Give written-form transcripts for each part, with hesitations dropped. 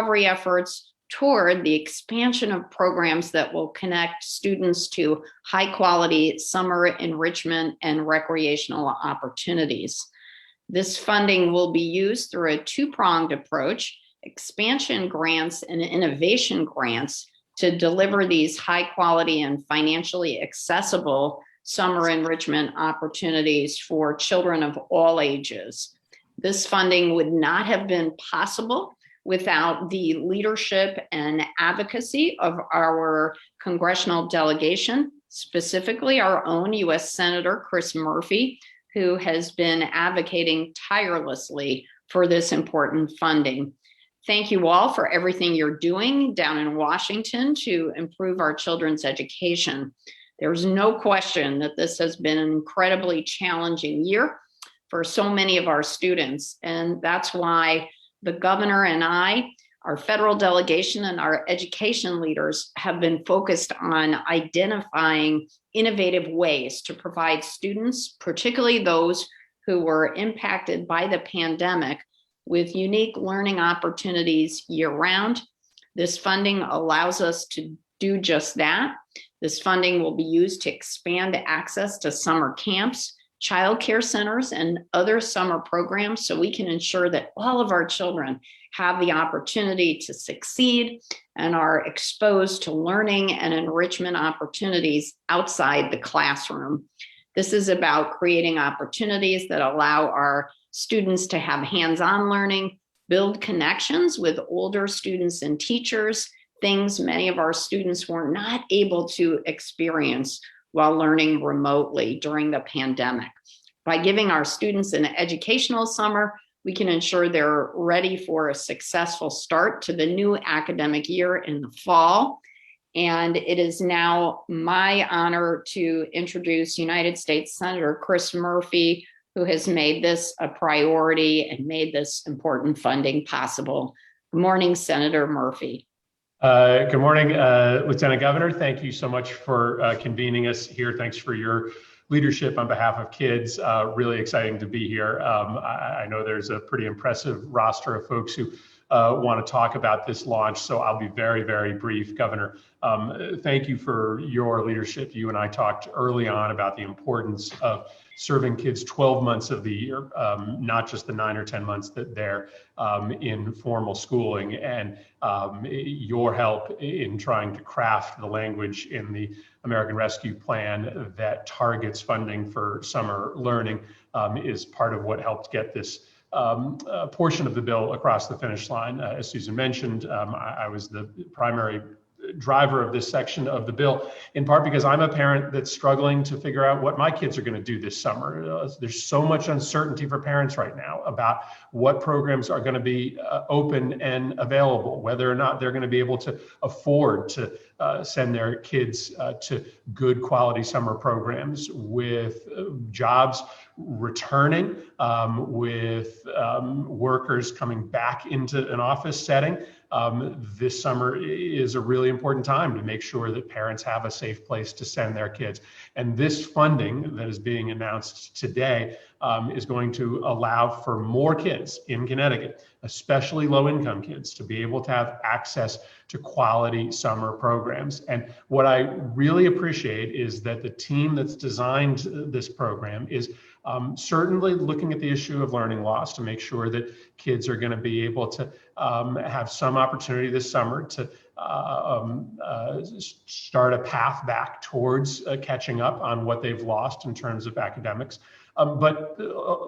recovery efforts toward the expansion of programs that will connect students to high quality summer enrichment and recreational opportunities. This funding will be used through a two-pronged approach: expansion grants and innovation grants, to deliver these high quality and financially accessible summer enrichment opportunities for children of all ages. This funding would not have been possible without the leadership and advocacy of our congressional delegation, specifically our own U.S. Senator Chris Murphy, who has been advocating tirelessly for this important funding. Thank you all for everything you're doing down in Washington to improve our children's education. There's no question that this has been an incredibly challenging year for so many of our students, and that's why the governor and I, our federal delegation, and our education leaders have been focused on identifying innovative ways to provide students, particularly those who were impacted by the pandemic, with unique learning opportunities year-round. This funding allows us to do just that. This funding will be used to expand access to summer camps, childcare centers, and other summer programs, so we can ensure that all of our children have the opportunity to succeed and are exposed to learning and enrichment opportunities outside the classroom. This is about creating opportunities that allow our students to have hands-on learning, build connections with older students and teachers, things many of our students were not able to experience while learning remotely during the pandemic. By giving our students an educational summer, we can ensure they're ready for a successful start to the new academic year in the fall. And it is now my honor to introduce United States Senator Chris Murphy, who has made this a priority and made this important funding possible. Good morning, Senator Murphy. Good morning, Lieutenant Governor. Thank you so much for convening us here. Thanks for your leadership on behalf of kids. Really exciting to be here. I know there's a pretty impressive roster of folks who want to talk about this launch, so I'll be very, very brief. Governor, thank you for your leadership. You and I talked early on about the importance of serving kids 12 months of the year, not just the 9 or 10 months that they're in formal schooling, and your help in trying to craft the language in the American Rescue Plan that targets funding for summer learning is part of what helped get this portion of the bill across the finish line. As Susan mentioned, I was the primary driver of this section of the bill, in part because I'm a parent that's struggling to figure out what my kids are going to do this summer. There's so much uncertainty for parents right now about what programs are going to be open and available, whether or not they're going to be able to afford to send their kids to good quality summer programs, with jobs returning, with workers coming back into an office setting. This summer is a really important time to make sure that parents have a safe place to send their kids. And this funding that is being announced today is going to allow for more kids in Connecticut, especially low-income kids, to be able to have access to quality summer programs. And what I really appreciate is that the team that's designed this program is certainly looking at the issue of learning loss to make sure that kids are going to be able to have some opportunity this summer to start a path back towards catching up on what they've lost in terms of academics. But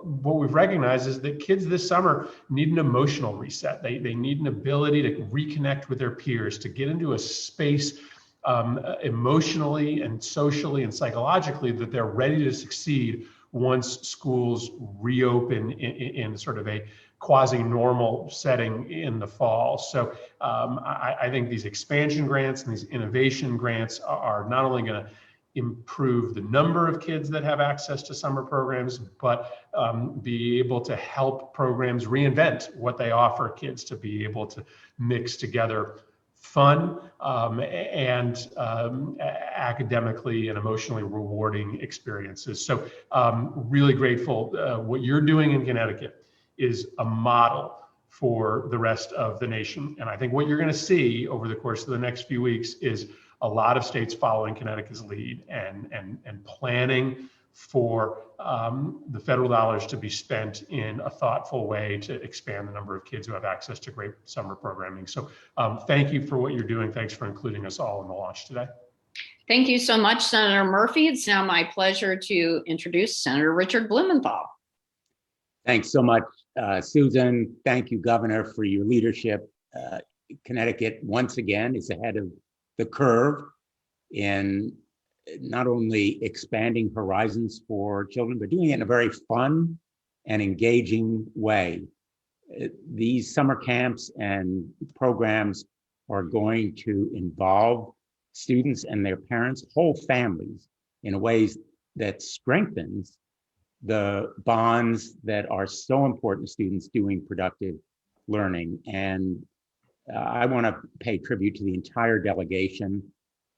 what we've recognized is that kids this summer need an emotional reset. They need an ability to reconnect with their peers, to get into a space emotionally and socially and psychologically that they're ready to succeed once schools reopen in sort of a quasi-normal setting in the fall. So I think these expansion grants and these innovation grants are not only going to improve the number of kids that have access to summer programs, but be able to help programs reinvent what they offer kids, to be able to mix together fun and academically and emotionally rewarding experiences. So really grateful. What you're doing in Connecticut is a model for the rest of the nation. And I think what you're going to see over the course of the next few weeks is a lot of states following Connecticut's lead and planning for the federal dollars to be spent in a thoughtful way to expand the number of kids who have access to great summer programming. So thank you for what you're doing. Thanks for including us all in the launch today. Thank you so much, Senator Murphy. It's now my pleasure to introduce Senator Richard Blumenthal. Thanks so much, Susan. Thank you, Governor, for your leadership. Connecticut, once again, is ahead of the curve in not only expanding horizons for children, but doing it in a very fun and engaging way. These summer camps and programs are going to involve students and their parents, whole families, in ways that strengthens the bonds that are so important to students doing productive learning. And I want to pay tribute to the entire delegation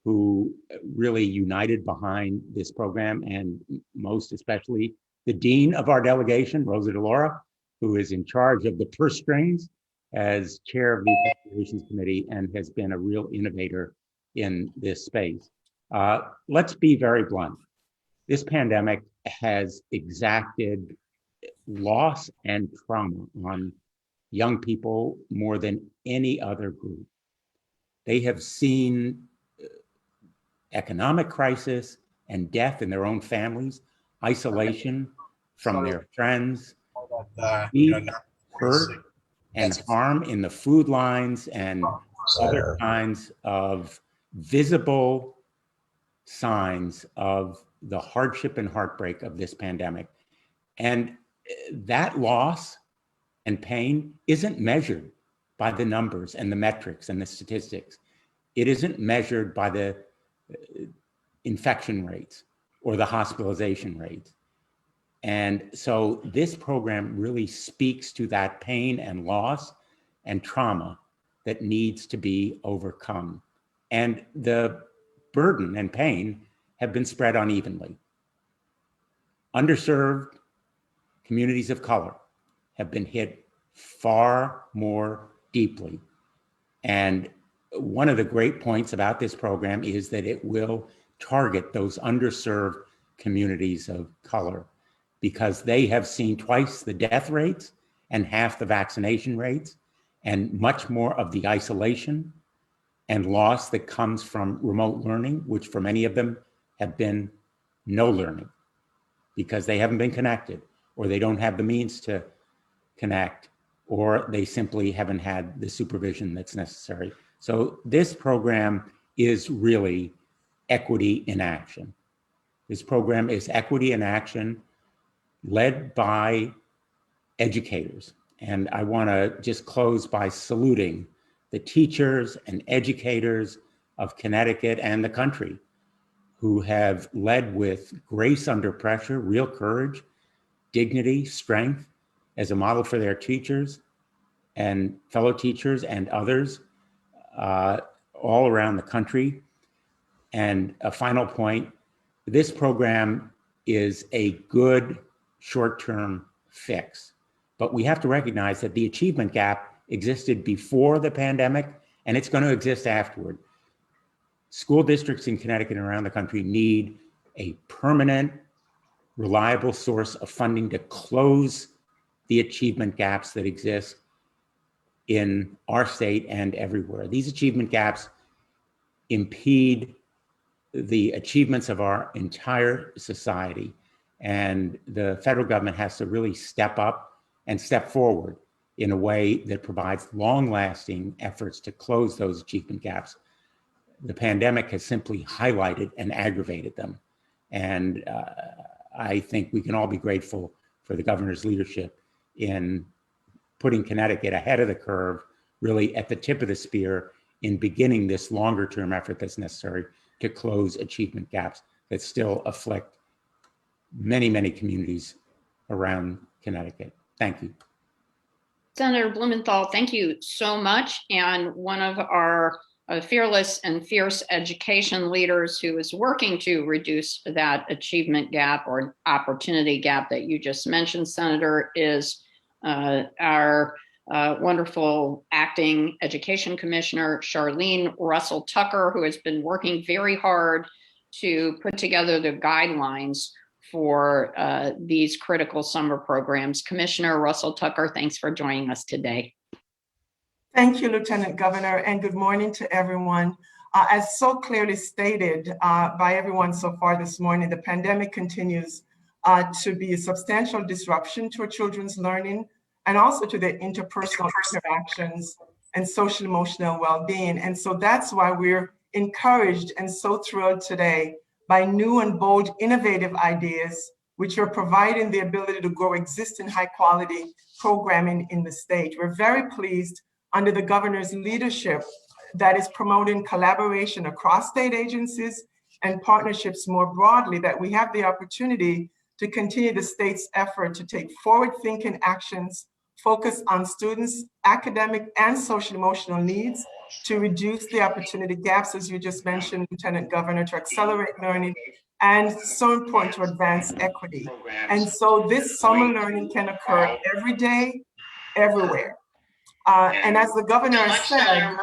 who really united behind this program, and most especially the dean of our delegation, Rosa DeLaura, who is in charge of the purse strings as chair of the Appropriations Committee and has been a real innovator in this space. Let's be very blunt. This pandemic has exacted loss and trauma on young people more than any other group. They have seen economic crisis and death in their own families, isolation from their friends, hurt and harm in the food lines and other kinds of visible signs of the hardship and heartbreak of this pandemic. And that loss and pain isn't measured by the numbers and the metrics and the statistics. It isn't measured by the infection rates or the hospitalization rates. And so this program really speaks to that pain and loss and trauma that needs to be overcome. And the burden and pain have been spread unevenly. Underserved communities of color have been hit far more deeply. And one of the great points about this program is that it will target those underserved communities of color because they have seen twice the death rates and half the vaccination rates and much more of the isolation and loss that comes from remote learning, which for many of them have been no learning because they haven't been connected or they don't have the means to connect or they simply haven't had the supervision that's necessary. So this program is really equity in action. This program is equity in action led by educators. And I want to just close by saluting the teachers and educators of Connecticut and the country who have led with grace under pressure, real courage, dignity, strength as a model for their teachers and fellow teachers and others all around the country. And a final point, this program is a good short-term fix, but we have to recognize that the achievement gap existed before the pandemic and it's going to exist afterward. School districts in Connecticut and around the country need a permanent, reliable source of funding to close the achievement gaps that exist in our state and everywhere. These achievement gaps impede the achievements of our entire society. And the federal government has to really step up and step forward in a way that provides long-lasting efforts to close those achievement gaps. The pandemic has simply highlighted and aggravated them. And I think we can all be grateful for the governor's leadership in putting Connecticut ahead of the curve, really at the tip of the spear in beginning this longer term effort that's necessary to close achievement gaps that still afflict many, many communities around Connecticut. Thank you. Senator Blumenthal, thank you so much. And one of our fearless and fierce education leaders who is working to reduce that achievement gap or opportunity gap that you just mentioned, Senator, is our wonderful acting education commissioner, Charlene Russell Tucker, who has been working very hard to put together the guidelines for these critical summer programs. Commissioner Russell Tucker, thanks for joining us today. Thank you, Lieutenant Governor, and good morning to everyone. As so clearly stated by everyone so far this morning, the pandemic continues to be a substantial disruption to our children's learning and also to their interpersonal interactions and social emotional well-being. And so that's why we're encouraged and so thrilled today by new and bold innovative ideas, which are providing the ability to grow existing high quality programming in the state. We're very pleased under the governor's leadership that is promoting collaboration across state agencies and partnerships more broadly, that we have the opportunity to continue the state's effort to take forward-thinking actions, focus on students' academic and social emotional needs, to reduce the opportunity gaps, as you just mentioned, Lieutenant Governor, to accelerate learning, and so important to advance equity. And so this summer learning can occur every day, everywhere. And as the governor said,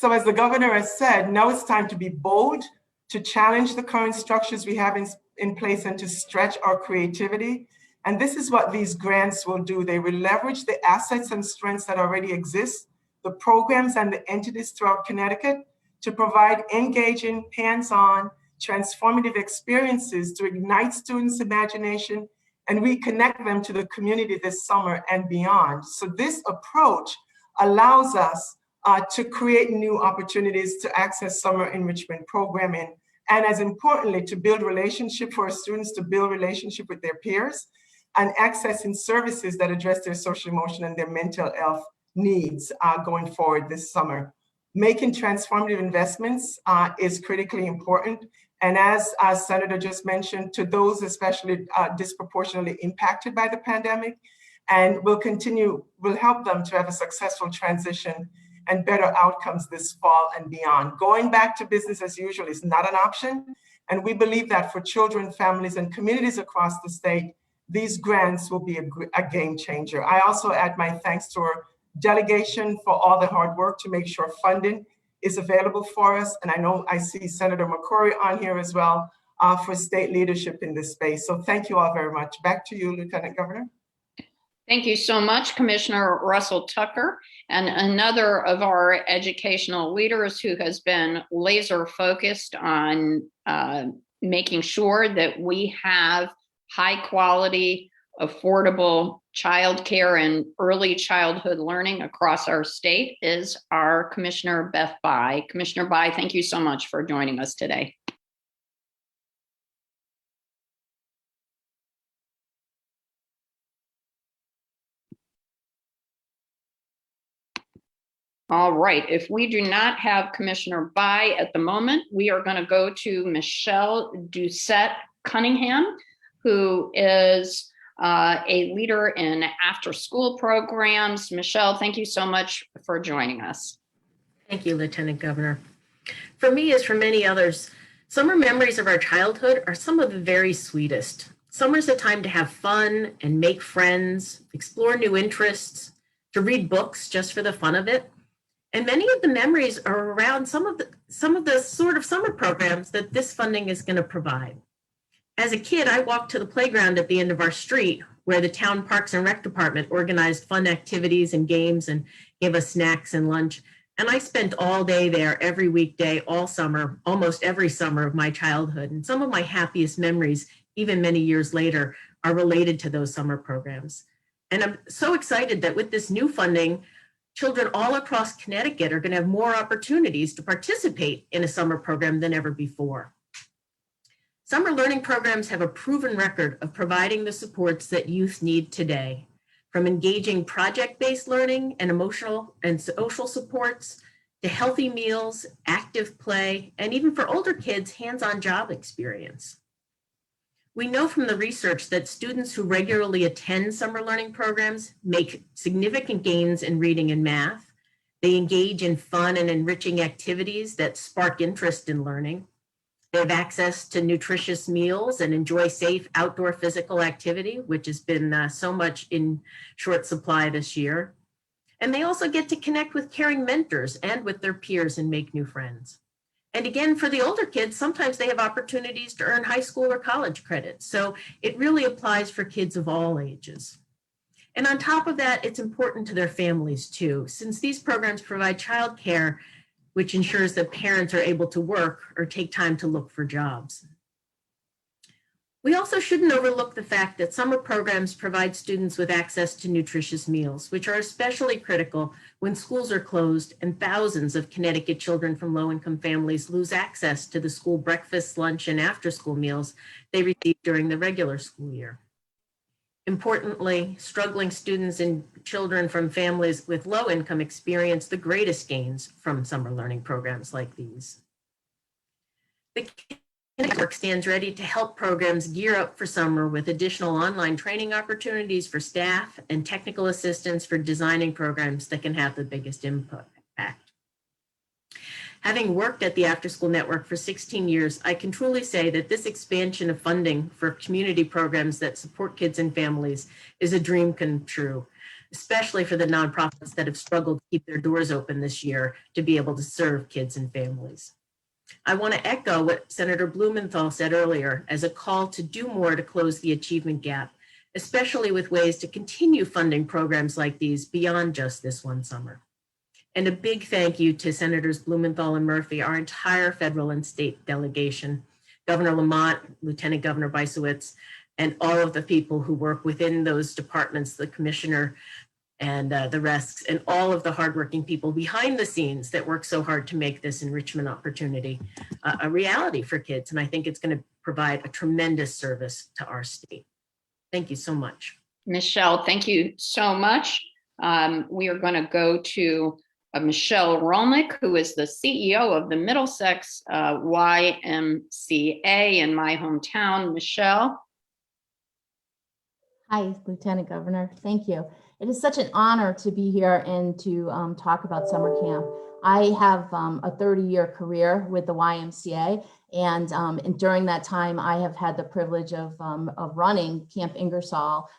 as the governor has said, now it's time to be bold, to challenge the current structures we have in place and to stretch our creativity. And this is what these grants will do. They will leverage the assets and strengths that already exist, the programs and the entities throughout Connecticut, to provide engaging, hands-on, transformative experiences to ignite students' imagination and reconnect them to the community this summer and beyond. So this approach allows us to create new opportunities to access summer enrichment programming, and as importantly, to build relationship for our students, to build relationship with their peers, and accessing services that address their social, emotional, and their mental health needs going forward this summer. Making transformative investments is critically important. And as Senator just mentioned, to those especially disproportionately impacted by the pandemic, and we'll help them to have a successful transition and better outcomes this fall and beyond. Going back to business as usual is not an option. And we believe that for children, families, and communities across the state, these grants will be a game changer. I also add my thanks to our delegation for all the hard work to make sure funding is available for us. And I know I see Senator McCrory on here as well for state leadership in this space. So thank you all very much. Back to you, Lieutenant Governor. Thank you so much, Commissioner Russell Tucker, and another of our educational leaders who has been laser focused on making sure that we have high quality, affordable childcare and early childhood learning across our state is our Commissioner Beth Bai. Commissioner Bai, thank you so much for joining us today. All right, if we do not have Commissioner Bai at the moment, we are going to go to Michelle Doucette Cunningham, who is a leader in after-school programs. Michelle, thank you so much for joining us. Thank you, Lieutenant Governor. For me, as for many others, summer memories of our childhood are some of the very sweetest. Summer's a time to have fun and make friends, explore new interests, to read books just for the fun of it. And many of the memories are around some of the sort of summer programs that this funding is going to provide. As a kid, I walked to the playground at the end of our street where the town Parks and Rec Department organized fun activities and games and gave us snacks and lunch. And I spent all day there every weekday, all summer, almost every summer of my childhood. And some of my happiest memories, even many years later, are related to those summer programs. And I'm so excited that with this new funding, children all across Connecticut are going to have more opportunities to participate in a summer program than ever before. Summer learning programs have a proven record of providing the supports that youth need today, from engaging project-based learning and emotional and social supports to healthy meals, active play, and even for older kids, hands-on job experience. We know from the research that students who regularly attend summer learning programs make significant gains in reading and math. They engage in fun and enriching activities that spark interest in learning. They have access to nutritious meals and enjoy safe outdoor physical activity, which has been so much in short supply this year. And they also get to connect with caring mentors and with their peers and make new friends. And again, for the older kids, sometimes they have opportunities to earn high school or college credits. So it really applies for kids of all ages. And on top of that, it's important to their families too, since these programs provide childcare, which ensures that parents are able to work or take time to look for jobs. We also shouldn't overlook the fact that summer programs provide students with access to nutritious meals, which are especially critical when schools are closed and thousands of Connecticut children from low-income families lose access to the school breakfast, lunch, and after-school meals they receive during the regular school year. Importantly, struggling students and children from families with low income experience the greatest gains from summer learning programs like these. The network stands ready to help programs gear up for summer with additional online training opportunities for staff and technical assistance for designing programs that can have the biggest impact. Having worked at the After School Network for 16 years, I can truly say that this expansion of funding for community programs that support kids and families is a dream come true, especially for the nonprofits that have struggled to keep their doors open this year to be able to serve kids and families. I want to echo what Senator Blumenthal said earlier as a call to do more to close the achievement gap, especially with ways to continue funding programs like these beyond just this one summer. And a big thank you to Senators Blumenthal and Murphy, our entire federal and state delegation, Governor Lamont, Lieutenant Governor Bysowitz, and all of the people who work within those departments, the commissioner and the rest, and all of the hardworking people behind the scenes that work so hard to make this enrichment opportunity a reality for kids. And I think it's going to provide a tremendous service to our state. Thank you so much. Michelle, thank you so much. We are going to go to Michelle Romick, who is the CEO of the Middlesex YMCA in my hometown. Michelle. Hi, Lieutenant Governor. Thank you. It is such an honor to be here and to talk about summer camp. I have a 30-year career with the YMCA, and during that time, I have had the privilege of running Camp Ingersoll,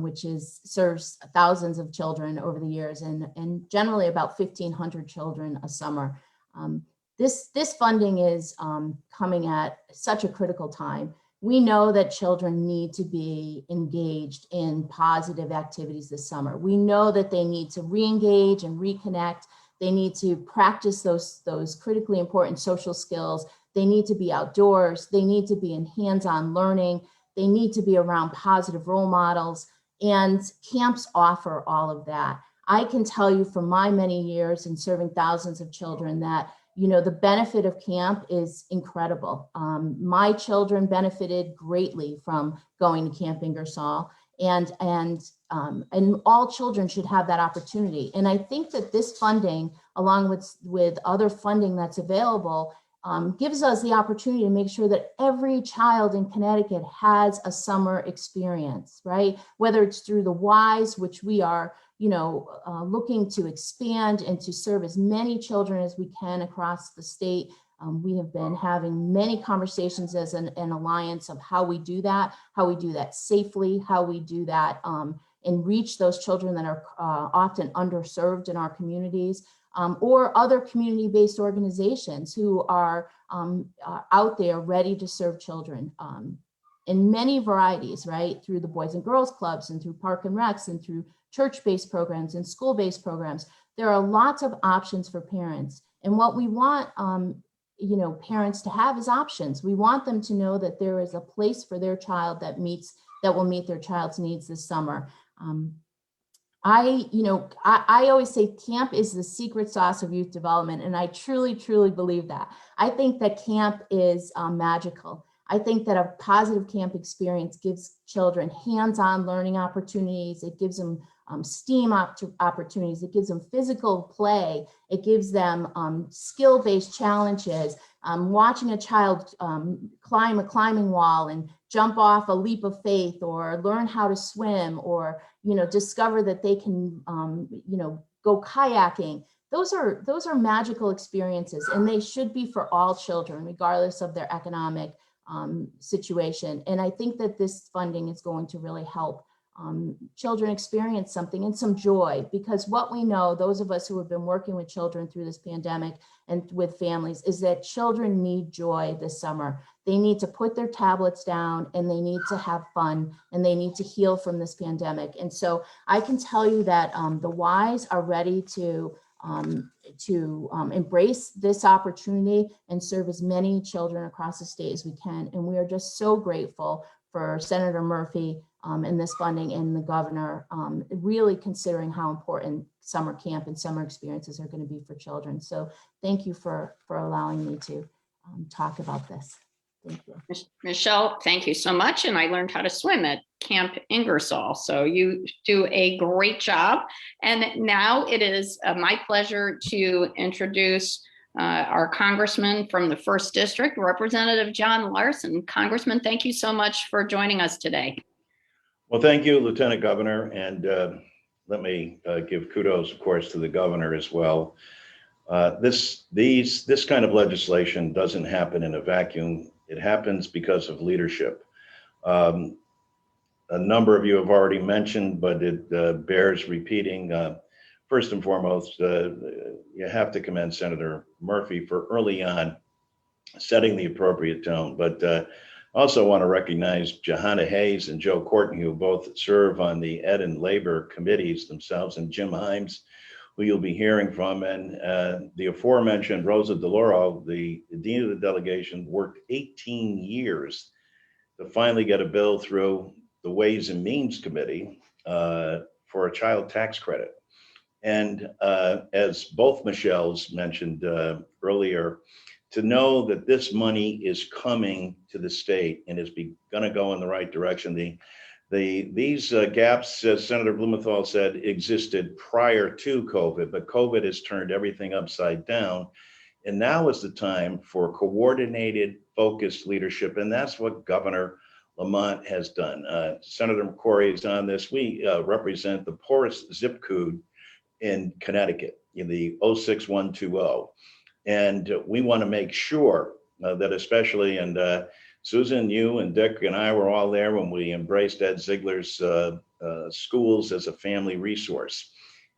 which serves thousands of children over the years, and generally about 1,500 children a summer. This funding is coming at such a critical time. We know that children need to be engaged in positive activities this summer. We know that they need to re-engage and reconnect. They need to practice those critically important social skills. They need to be outdoors. They need to be in hands-on learning. They need to be around positive role models. And camps offer all of that. I can tell you from my many years in serving thousands of children that the benefit of camp is incredible. My children benefited greatly from going to Camp Ingersoll, and all children should have that opportunity. And I think that this funding, along with other funding that's available, gives us the opportunity to make sure that every child in Connecticut has a summer experience, right? Whether it's through the WISE, which we are looking to expand and to serve as many children as we can across the state. We have been having many conversations as an alliance of how we do that safely, how we do that and reach those children that are often underserved in our communities, or other community-based organizations who are out there ready to serve children in many varieties, right? Through the Boys and Girls Clubs and through Park and Recs and through church-based programs and school-based programs. There are lots of options for parents. And what we want parents to have is options. We want them to know that there is a place for their child that will meet their child's needs this summer. I always say camp is the secret sauce of youth development, and I truly, truly believe that. I think that camp is magical. I think that a positive camp experience gives children hands-on learning opportunities. It gives them STEAM opportunities. It gives them physical play. It gives them skill-based challenges. Watching a child climb a climbing wall and jump off a leap of faith, or learn how to swim, or discover that they can go kayaking. those are magical experiences, and they should be for all children, regardless of their economic situation. And I think that this funding is going to really help children experience something and some joy, because what we know, those of us who have been working with children through this pandemic and with families, is that children need joy this summer. They need to put their tablets down, and they need to have fun, and they need to heal from this pandemic. And so I can tell you that the Ys are ready to embrace this opportunity and serve as many children across the state as we can. And we are just so grateful for Senator Murphy and this funding, and the governor really considering how important summer camp and summer experiences are going to be for children. So thank you for allowing me to talk about this. Thank you. Michelle, thank you so much. And I learned how to swim at Camp Ingersoll. So you do a great job. And now it is my pleasure to introduce our congressman from the 1st District, Representative John Larson. Congressman, thank you so much for joining us today. Well, thank you, Lieutenant Governor. And let me give kudos, of course, to the governor as well. This kind of legislation doesn't happen in a vacuum. It happens because of leadership. A number of you have already mentioned, but it bears repeating. First and foremost, you have to commend Senator Murphy for early on setting the appropriate tone. But I also want to recognize Johanna Hayes and Joe Courtney, who both serve on the Ed and Labor committees themselves, and Jim Himes, who you'll be hearing from, and the aforementioned Rosa DeLauro, the dean of the delegation, worked 18 years to finally get a bill through the Ways and Means Committee for a child tax credit. And as both Michelles mentioned earlier, to know that this money is coming to the state and is going to go in the right direction. These gaps, as Senator Blumenthal said, existed prior to COVID, but COVID has turned everything upside down. And now is the time for coordinated, focused leadership. And that's what Governor Lamont has done. Senator McCrory is on this. We represent the poorest zip code in Connecticut, in the 06120. And we want to make sure that especially, and Susan, you and Dick and I were all there when we embraced Ed Ziegler's schools as a family resource.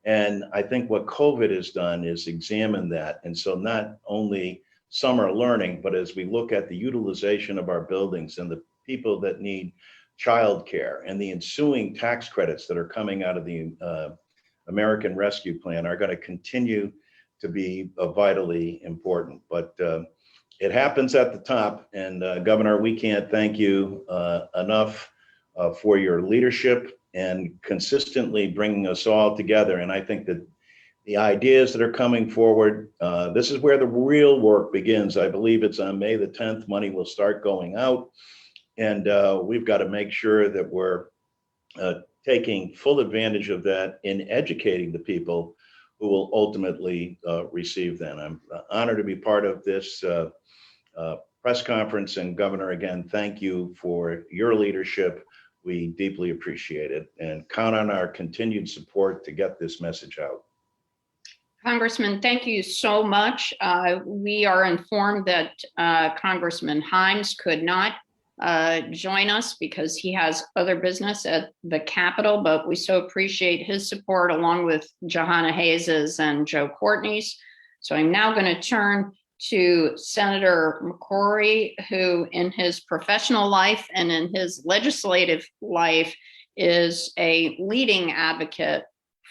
And I think what COVID has done is examine that. And so not only summer learning, but as we look at the utilization of our buildings and the people that need childcare and the ensuing tax credits that are coming out of the American Rescue Plan are going to continue to be vitally important. But it happens at the top. And Governor, we can't thank you enough for your leadership and consistently bringing us all together. And I think that the ideas that are coming forward, this is where the real work begins. I believe it's on May the 10th, money will start going out. And we've got to make sure that we're taking full advantage of that in educating the people who will ultimately receive them. I'm honored to be part of this press conference. And Governor, again, thank you for your leadership. We deeply appreciate it and count on our continued support to get this message out. Congressman, thank you so much. We are informed that Congressman Himes could not join us because he has other business at the Capitol, but we so appreciate his support along with Johanna Hayes's and Joe Courtney's. So I'm now going to turn to Senator McCrory, who in his professional life and in his legislative life is a leading advocate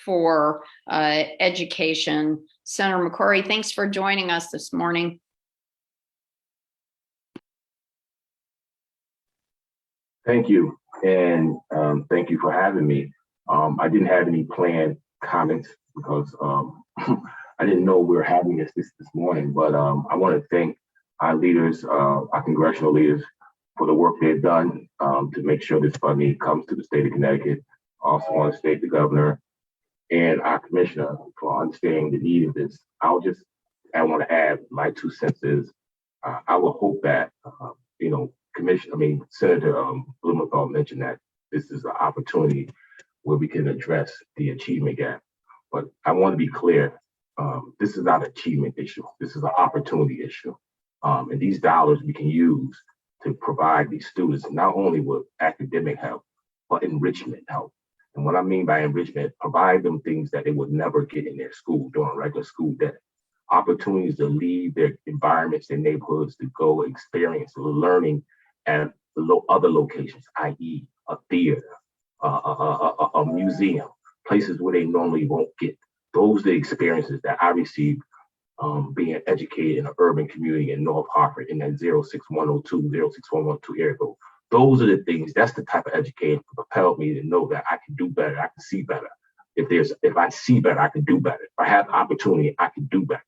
for education. Senator McCrory, thanks for joining us this morning. Thank you, and thank you for having me. I didn't have any planned comments because I didn't know we were having this morning, but I want to thank our leaders, our congressional leaders, for the work they've done to make sure this funding comes to the state of Connecticut. I also want to thank the governor and our commissioner for understanding the need of this. I want to add my 2 cents is I will hope that, Senator Blumenthal mentioned that this is an opportunity where we can address the achievement gap. But I want to be clear, This is not an achievement issue. This is an opportunity issue. And these dollars we can use to provide these students not only with academic help, but enrichment help. And what I mean by enrichment, provide them things that they would never get in their school during regular school day. Opportunities to leave their environments, their neighborhoods, to go experience learning at other locations, i.e. a theater, a museum, places where they normally won't get. Those are the experiences that I received being educated in an urban community in North Hartford in that 06102, 06112 area code. Those are the things, that's the type of education that propelled me to know that I can do better, I can see better. If I see better, I can do better. If I have opportunity, I can do better.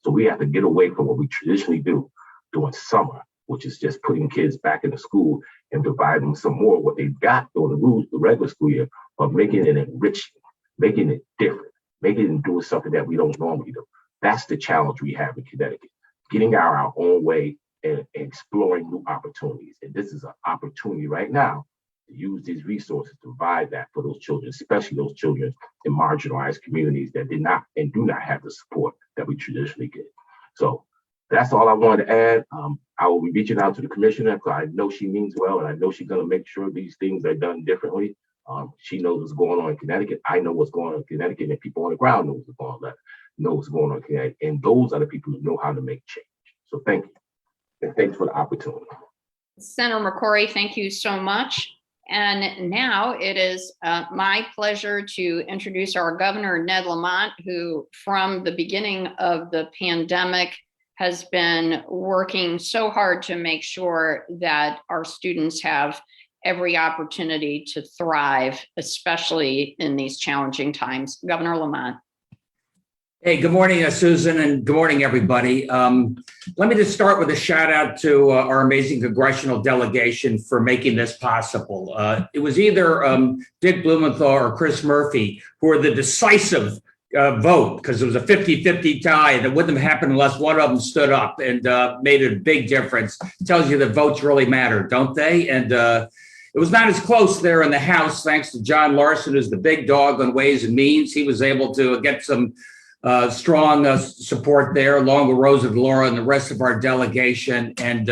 So we have to get away from what we traditionally do during summer, which is just putting kids back into school and providing them some more of what they've got during the regular school year, but making it enriching, making it different, making it doing something that we don't normally do. That's the challenge we have in Connecticut, getting our own way and exploring new opportunities. And this is an opportunity right now to use these resources to provide that for those children, especially those children in marginalized communities that did not and do not have the support that we traditionally get. So that's all I wanted to add. I will be reaching out to the commissioner because I know she means well, and I know she's going to make sure these things are done differently. She knows what's going on in Connecticut. I know what's going on in Connecticut, and people on the ground know what's going on in Connecticut. And those are the people who know how to make change. So thank you. And thanks for the opportunity. Senator McCrory, thank you so much. And now it is my pleasure to introduce our governor, Ned Lamont, who from the beginning of the pandemic has been working so hard to make sure that our students have every opportunity to thrive, especially in these challenging times. Governor Lamont. Hey, good morning, Susan, and good morning, everybody. Let me just start with a shout out to our amazing congressional delegation for making this possible. It was either Dick Blumenthal or Chris Murphy who were the decisive vote, because it was a 50-50 tie, and it wouldn't have happened unless one of them stood up and made a big difference. It tells you that votes really matter, don't they? And it was not as close there in the House, thanks to John Larson, who's the big dog on Ways and Means. He was able to get some strong support there, along with Rosa DeLauro and the rest of our delegation. And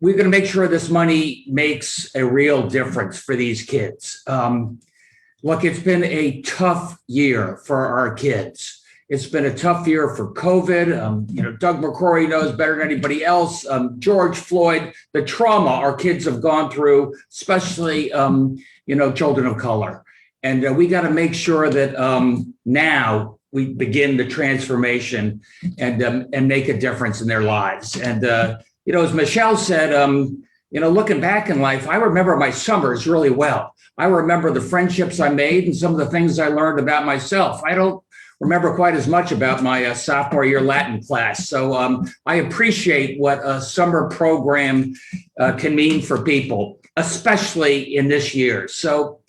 we're going to make sure this money makes a real difference for these kids. Look, it's been a tough year for our kids. It's been a tough year for COVID. Doug McCrory knows better than anybody else. George Floyd, the trauma our kids have gone through, especially, children of color. And we got to make sure that now we begin the transformation and make a difference in their lives. And, as Michelle said, looking back in life, I remember my summers really well. I remember the friendships I made and some of the things I learned about myself. I don't remember quite as much about my sophomore year Latin class. So I appreciate what a summer program can mean for people, especially in this year. So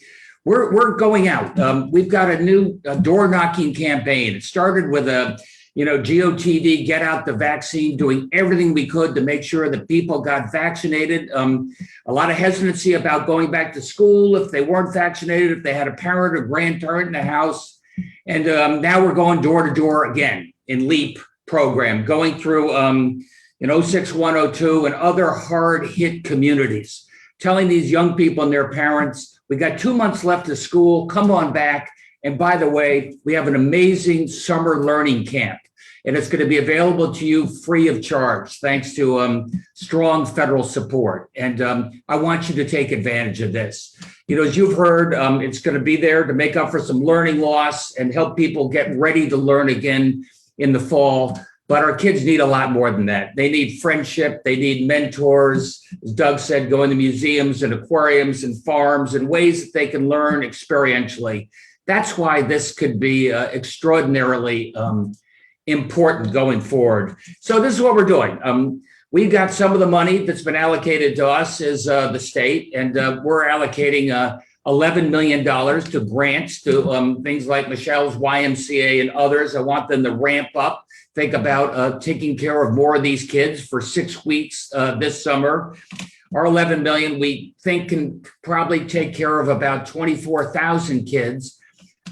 we're going out. We've got a new door knocking campaign. It started with a GOTV, get out the vaccine, doing everything we could to make sure that people got vaccinated. A lot of hesitancy about going back to school if they weren't vaccinated, if they had a parent or grandparent in the house. And now we're going door to door again in LEAP program, going through 06102 and other hard hit communities, telling these young people and their parents, we got 2 months left of school, come on back. And by the way, we have an amazing summer learning camp, and it's going to be available to you free of charge, thanks to strong federal support. And I want you to take advantage of this. As you've heard, it's going to be there to make up for some learning loss and help people get ready to learn again in the fall. But our kids need a lot more than that. They need friendship. They need mentors. As Doug said, going to museums and aquariums and farms and ways that they can learn experientially. That's why this could be extraordinarily important going forward. So this is what we're doing. We've got some of the money that's been allocated to us as the state, and we're allocating $11 million to grants to things like Michelle's YMCA and others. I want them to ramp up. Think about taking care of more of these kids for 6 weeks this summer. Our $11 million, we think, can probably take care of about 24,000 kids.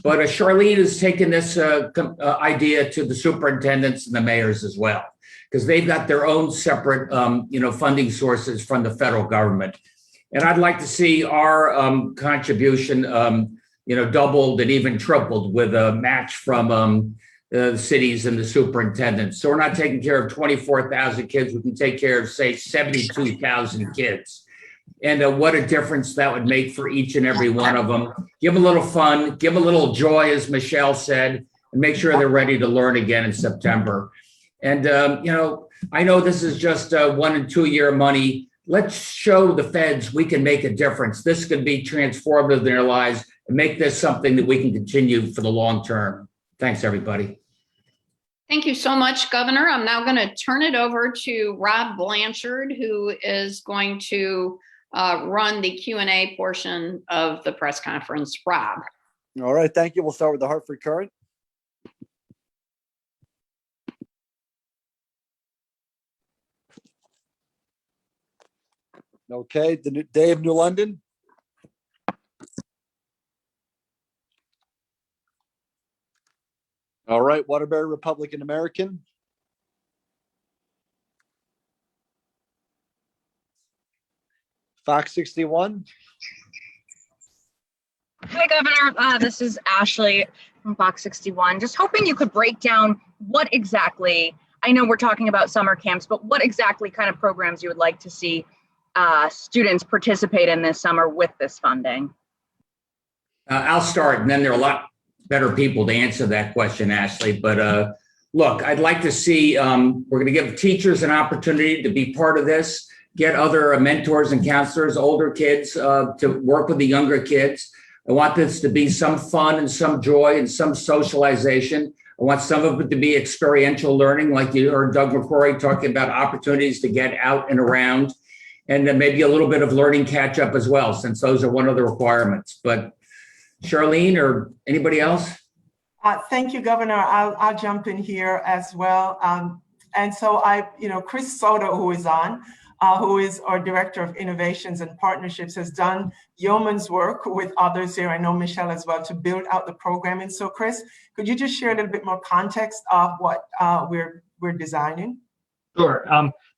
But Charlene has taken this idea to the superintendents and the mayors as well, because they've got their own separate, funding sources from the federal government. And I'd like to see our contribution, doubled and even tripled with a match from the cities and the superintendents. So we're not taking care of 24,000 kids. We can take care of, say, 72,000 kids. And what a difference that would make for each and every one of them. Give a little fun, give a little joy, as Michelle said, and make sure they're ready to learn again in September. And, I know this is just 1 and 2 year money. Let's show the feds we can make a difference. This could be transformative in their lives and make this something that we can continue for the long term. Thanks, everybody. Thank you so much, Governor. I'm now going to turn it over to Rob Blanchard, who is going to run the Q&A portion of the press conference. Rob. All right, thank you. We'll start with the Hartford Courant. Okay, the Day of New London. All right, Waterbury Republican American. Fox 61. Hi, Governor. This is Ashley from Fox 61. Just hoping you could break down what exactly, I know we're talking about summer camps, but what exactly kind of programs you would like to see students participate in this summer with this funding? I'll start, and then there are a lot better people to answer that question, Ashley. But look, I'd like to see, we're going to give teachers an opportunity to be part of this, get other mentors and counselors, older kids to work with the younger kids. I want this to be some fun and some joy and some socialization. I want some of it to be experiential learning, like you heard Doug McCrory talking about opportunities to get out and around, and then maybe a little bit of learning catch up as well, since those are one of the requirements. But Charlene or anybody else? Thank you, Governor. I'll jump in here as well. And so Chris Soto, who is on, who is our Director of Innovations and Partnerships, has done yeoman's work with others here. I know Michelle as well, to build out the program. And so, Chris, could you just share a little bit more context of what we're designing? Sure.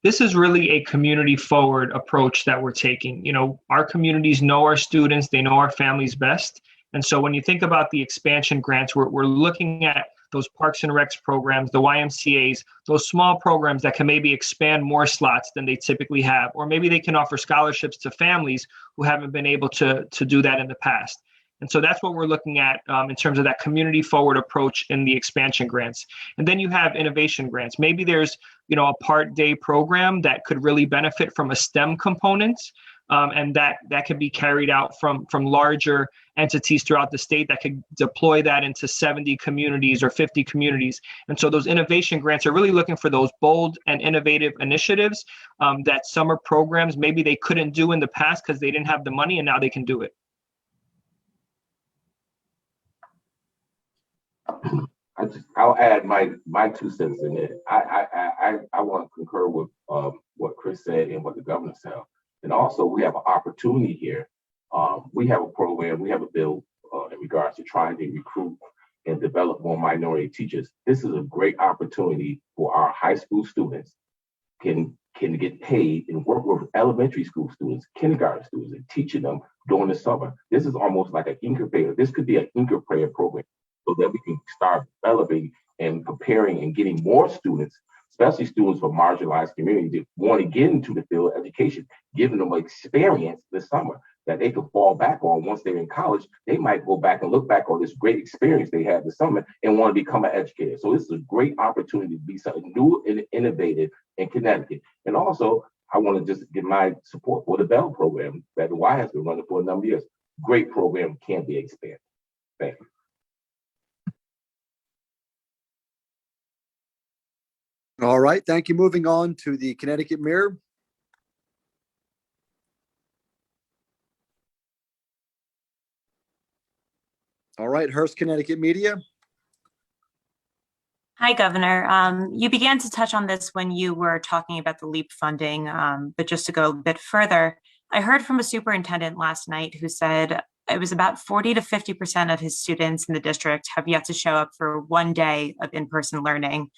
This is really a community forward approach that we're taking. Our communities know our students, they know our families best. And so when you think about the expansion grants, we're looking at those Parks and Recs programs, the YMCAs, those small programs that can maybe expand more slots than they typically have, or maybe they can offer scholarships to families who haven't been able to do that in the past. And so that's what we're looking at in terms of that community forward approach in the expansion grants. And then you have innovation grants. Maybe there's, a part day program that could really benefit from a STEM component. And that could be carried out from larger entities throughout the state that could deploy that into 70 communities or 50 communities. And so those innovation grants are really looking for those bold and innovative initiatives that summer programs maybe they couldn't do in the past because they didn't have the money, and now they can do it. I'll add my 2 cents in it. I want to concur with what Chris said and what the governor said. And also, we have an opportunity here. We have a program, we have a bill in regards to trying to recruit and develop more minority teachers. This is a great opportunity for our high school students can get paid and work with elementary school students, kindergarten students, and teaching them during the summer. This is almost like an incubator. This could be an incubator program so that we can start developing and preparing and getting more students, especially students from marginalized communities that want to get into the field of education, giving them experience this summer that they can fall back on once they're in college. They might go back and look back on this great experience they had this summer and want to become an educator. So this is a great opportunity to be something new and innovative in Connecticut. And also, I want to just give my support for the Bell program that the Y has been running for a number of years. Great program, can be expanded. Thank you. All right, thank you. Moving on to the Connecticut Mirror. All right, Hearst Connecticut Media. Hi, Governor. You began to touch on this when you were talking about the LEAP funding, but just to go a bit further, I heard from a superintendent last night who said it was about 40 to 50% of his students in the district have yet to show up for one day of in-person learning.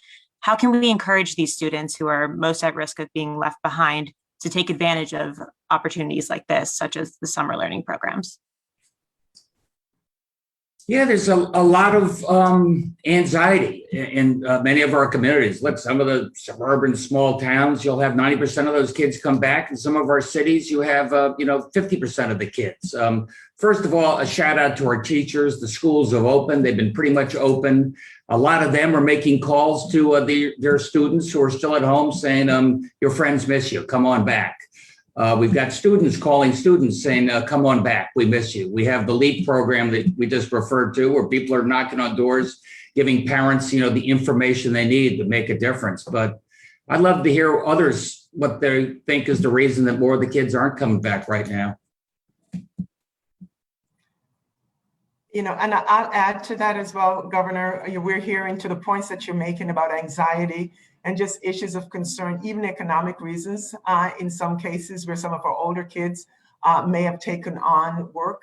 How can we encourage these students who are most at risk of being left behind to take advantage of opportunities like this, such as the summer learning programs? Yeah, there's a lot of anxiety in many of our communities. Look, some of the suburban small towns, you'll have 90% of those kids come back. In some of our cities, you have 50% of the kids. First of all, a shout out to our teachers. The schools have opened. They've been pretty much open. A lot of them are making calls to their students who are still at home saying, your friends miss you. Come on back. We've got students calling students saying, come on back, we miss you. We have the LEAP program that we just referred to, where people are knocking on doors, giving parents, the information they need to make a difference. But I'd love to hear others, what they think is the reason that more of the kids aren't coming back right now. And I'll add to that as well, Governor. We're hearing to the points that you're making about anxiety and just issues of concern, even economic reasons in some cases where some of our older kids may have taken on work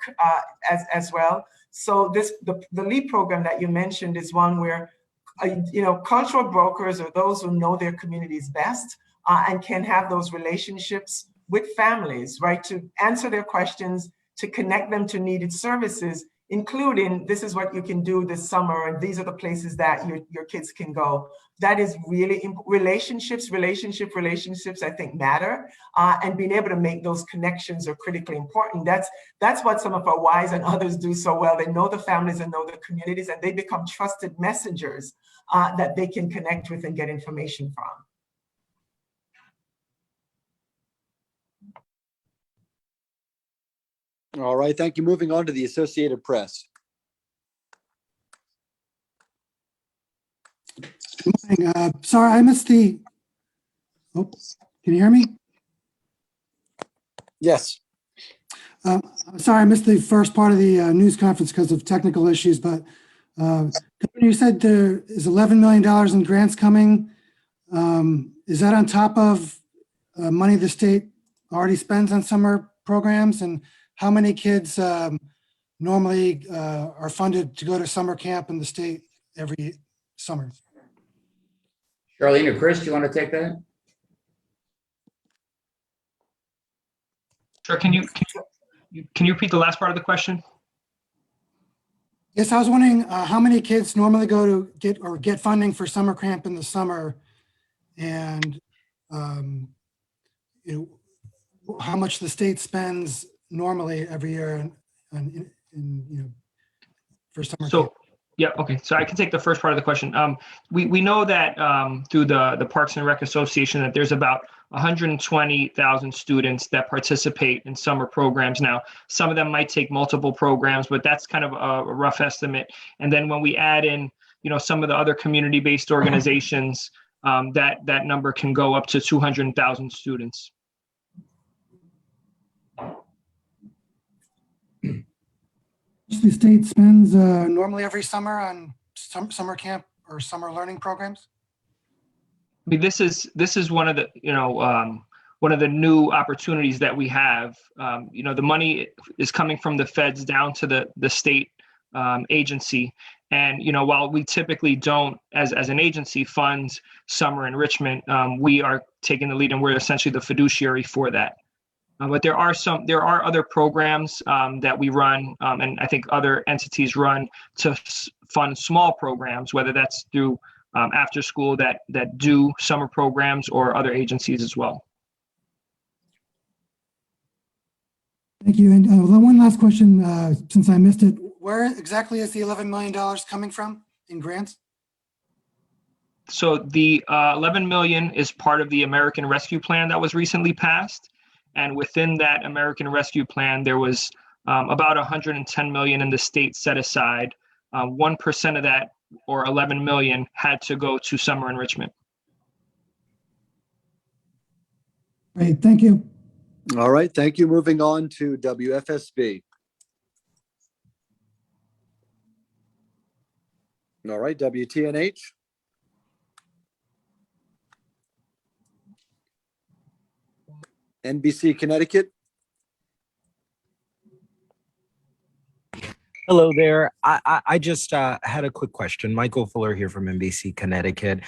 as well. So the LEAP program that you mentioned is one where, cultural brokers or those who know their communities best and can have those relationships with families, right, to answer their questions, to connect them to needed services, including this is what you can do this summer, and these are the places that your kids can go. That is really relationships, I think matter, and being able to make those connections are critically important. That's what some of our WISE and others do so well. They know the families and know the communities, and they become trusted messengers that they can connect with and get information from. All right, thank you. Moving on to the Associated Press. Good morning. Sorry, I missed the. Oh, can you hear me? Yes. Sorry, I missed the first part of the news conference because of technical issues. But you said there is $11 million in grants coming. Is that on top of money the state already spends on summer programs? And how many kids normally are funded to go to summer camp in the state every summer? Charlene or Chris, do you want to take that? Sure. Can you repeat the last part of the question? Yes, I was wondering how many kids normally go to get funding for summer camp in the summer, and how much the state spends normally every year for summer camp. Yeah, okay. So I can take the first part of the question. We know that through the Parks and Rec Association that there's about 120,000 students that participate in summer programs. Now, some of them might take multiple programs, but that's kind of a rough estimate. And then when we add in, some of the other community-based organizations, that number can go up to 200,000 students. The state spends normally every summer on summer camp or summer learning programs? I mean, this is one of the one of the new opportunities that we have. The money is coming from the feds down to the state agency, and while we typically don't, as an agency, fund summer enrichment, we are taking the lead, and we're essentially the fiduciary for that. But there are other programs that we run, and I think other entities run to fund small programs, whether that's through after school that do summer programs or other agencies as well. Thank you. And one last question, since I missed it, where exactly is the $11 million coming from in grants? So the 11 million is part of the American Rescue Plan that was recently passed. And within that American Rescue Plan, there was about 110 million in the state set aside. 1% of that, or 11 million, had to go to summer enrichment. Great, thank you. All right, thank you. Moving on to WFSB. All right, WTNH. NBC Connecticut. Hello there. I just had a quick question. Michael Fuller here from NBC Connecticut.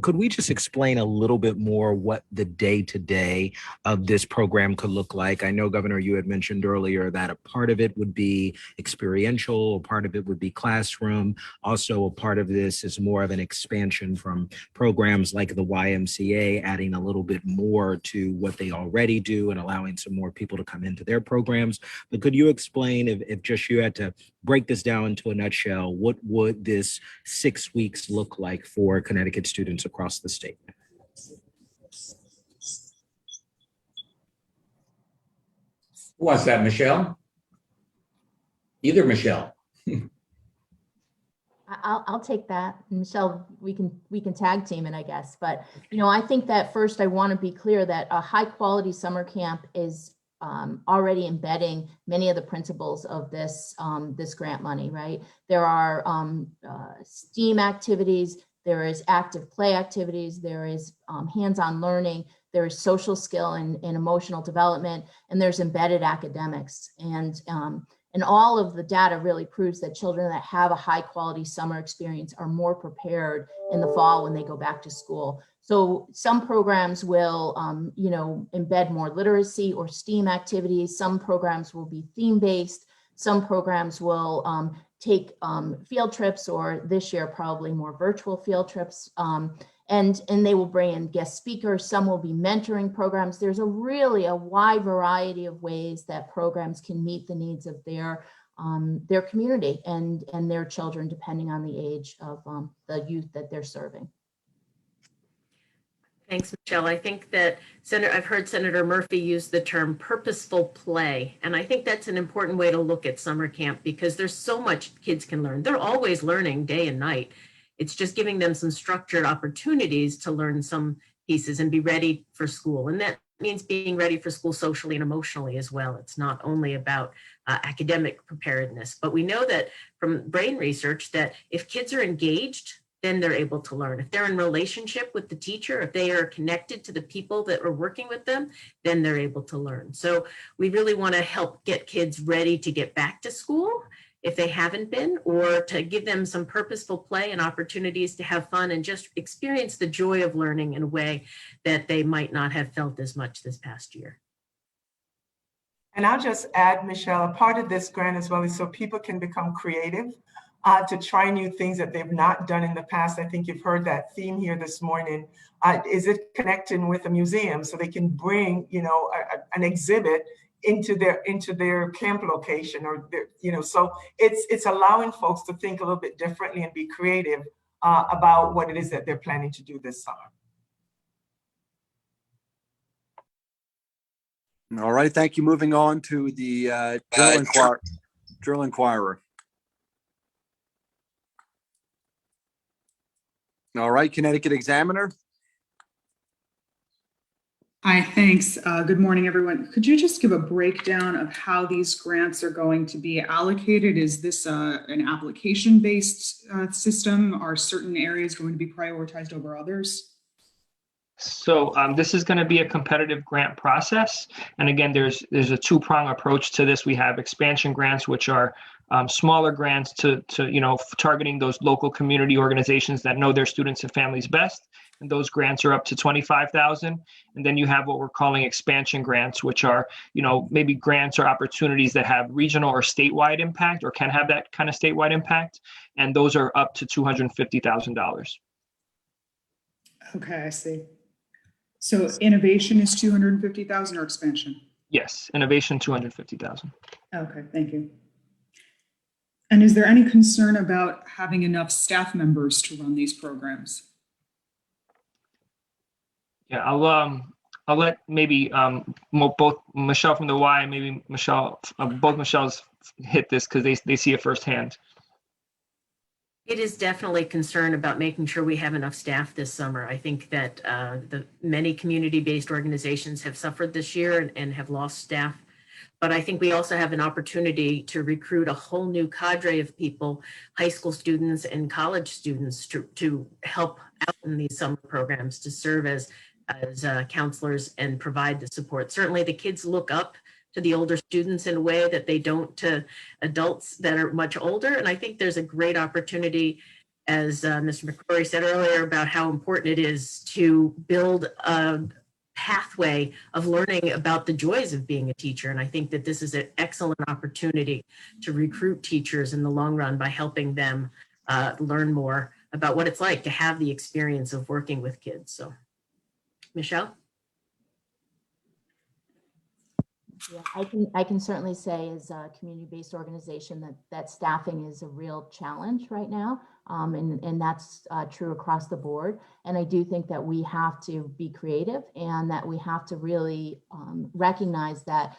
Could we just explain a little bit more what the day-to-day of this program could look like? I know, Governor, you had mentioned earlier that a part of it would be experiential, a part of it would be classroom. Also, a part of this is more of an expansion from programs like the YMCA, adding a little bit more to what they already do and allowing some more people to come into their programs. But could you explain, if just you had to break this down into a nutshell, what would this 6 weeks look like for Connecticut students across the state? Who wants that, Michelle? Either Michelle. I'll take that. Michelle, we can tag team it, I guess. But, I think that first I want to be clear that a high quality summer camp is already embedding many of the principles of this grant money, right? There are STEAM activities, there is active play activities, there is hands-on learning, there is social skill and emotional development, and there's embedded academics. And all of the data really proves that children that have a high quality summer experience are more prepared in the fall when they go back to school. So some programs will, embed more literacy or STEAM activities. Some programs will be theme-based. Some programs will take field trips, or this year probably more virtual field trips. And they will bring in guest speakers. Some will be mentoring programs. There's really a wide variety of ways that programs can meet the needs of their community and their children, depending on the age of the youth that they're serving. Thanks, Michelle. I think that I've heard Senator Murphy use the term purposeful play. And I think that's an important way to look at summer camp, because there's so much kids can learn. They're always learning day and night. It's just giving them some structured opportunities to learn some pieces and be ready for school. And that means being ready for school socially and emotionally as well. It's not only about academic preparedness, but we know that from brain research that if kids are engaged, then they're able to learn. If they're in relationship with the teacher, if they are connected to the people that are working with them, then they're able to learn. So we really want to help get kids ready to get back to school if they haven't been, or to give them some purposeful play and opportunities to have fun and just experience the joy of learning in a way that they might not have felt as much this past year. And I'll just add, Michelle, a part of this grant as well is so people can become creative. To try new things that they've not done in the past. I think you've heard that theme here this morning. Is it connecting with a museum so they can bring, an exhibit into their camp location, or so it's allowing folks to think a little bit differently and be creative about what it is that they're planning to do this summer. All right, thank you. Moving on to the Journal Inquirer. All right, Connecticut Examiner. Hi, thanks. Good morning, everyone. Could you just give a breakdown of how these grants are going to be allocated? Is this an application-based system? Are certain areas going to be prioritized over others? So this is going to be a competitive grant process. And again, there's a two-prong approach to this. We have expansion grants, which are smaller grants to targeting those local community organizations that know their students and families best. And those grants are up to $25,000. And then you have what we're calling expansion grants, which are, maybe grants or opportunities that have regional or statewide impact, or can have that kind of statewide impact. And those are up to $250,000. Okay, I see. So innovation is 250,000 or expansion? Yes, innovation 250,000. Okay, thank you. And is there any concern about having enough staff members to run these programs? Yeah, I'll let maybe both Michelle from the Y and maybe Michelle, both Michelles hit this because they see it firsthand. It is definitely concern about making sure we have enough staff this summer. I think that the many community-based organizations have suffered this year and have lost staff. But I think we also have an opportunity to recruit a whole new cadre of people, high school students and college students, to help out in these summer programs, to serve as counselors and provide the support. Certainly the kids look up to the older students in a way that they don't to adults that are much older. And I think there's a great opportunity, as Mr. McCrory said earlier, about how important it is to build a pathway of learning about the joys of being a teacher. And I think that this is an excellent opportunity to recruit teachers in the long run by helping them learn more about what it's like to have the experience of working with kids. So, Michelle? Yeah, I can certainly say as a community-based organization that staffing is a real challenge right now. And that's true across the board. And I do think that we have to be creative and that we have to really recognize that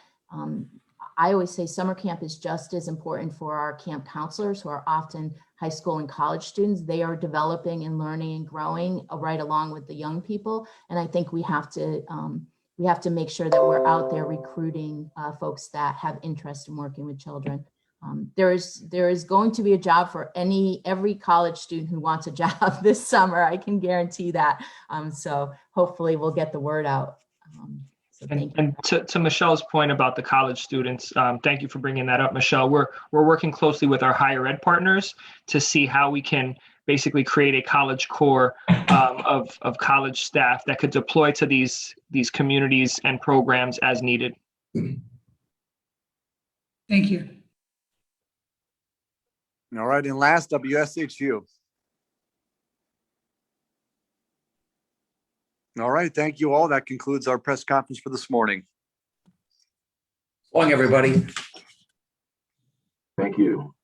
I always say summer camp is just as important for our camp counselors who are often high school and college students. They are developing and learning and growing right along with the young people. And I think we have to make sure that we're out there recruiting folks that have interest in working with children. There is going to be a job for every college student who wants a job this summer. I can guarantee that. So hopefully we'll get the word out. So thank you. And to Michelle's point about the college students, thank you for bringing that up, Michelle. We're working closely with our higher ed partners to see how we can basically create a college core of college staff that could deploy to these communities and programs as needed. Thank you. All right, and last, WSHU. All right, thank you all. That concludes our press conference for this morning. So long, everybody. Thank you.